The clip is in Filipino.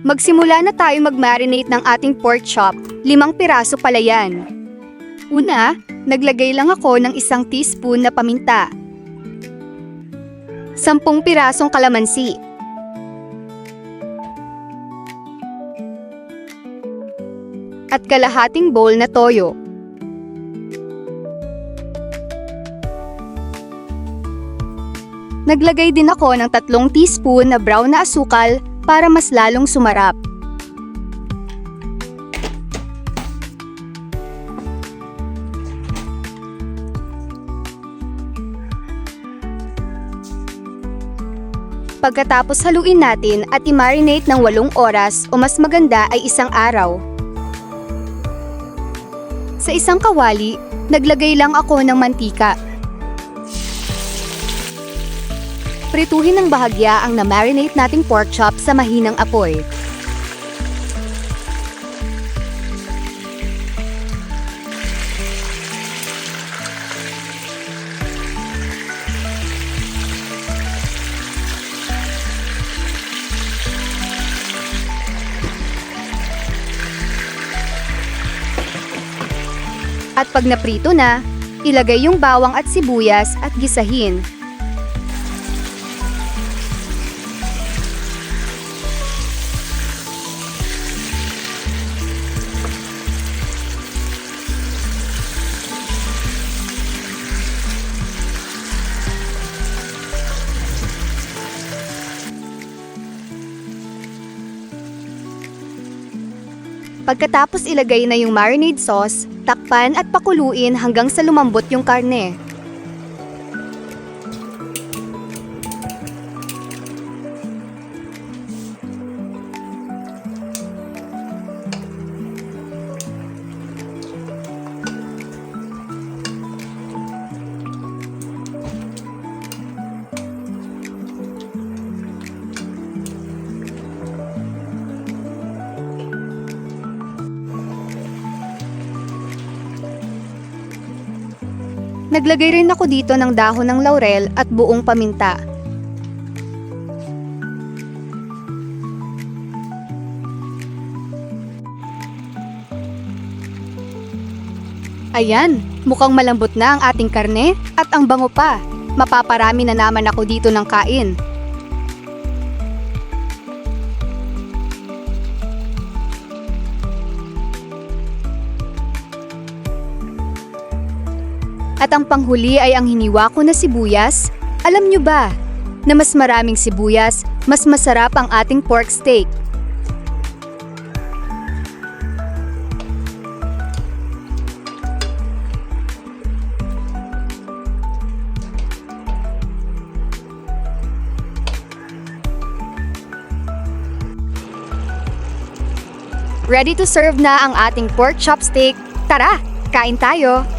Magsimula na tayo mag-marinate ng ating pork chop. 5 piraso pala yan. Una, naglagay lang ako ng 1 teaspoon na paminta. 10 pirasong kalamansi. At kalahating bowl na toyo. Naglagay din ako ng 3 teaspoon na brown na asukal para mas lalong sumarap. Pagkatapos haluin natin at i-marinate ng 8 oras o mas maganda ay 1 araw. Sa isang kawali, naglagay lang ako ng mantika. Prituhin ng bahagya ang na-marinate nating pork chop sa mahinang apoy. At pag naprito na, ilagay yung bawang at sibuyas at gisahin. Pagkatapos ilagay na yung marinade sauce, takpan at pakuluin hanggang sa lumambot yung karne. Naglagay rin ako dito ng dahon ng laurel at buong paminta. Ayan, mukhang malambot na ang ating karne at ang bango pa. Mapaparami na naman ako dito ng kain. At ang panghuli ay ang hiniwa ko na sibuyas. Alam nyo ba, na mas maraming sibuyas, mas masarap ang ating pork steak. Ready to serve na ang ating pork chop steak. Tara, kain tayo!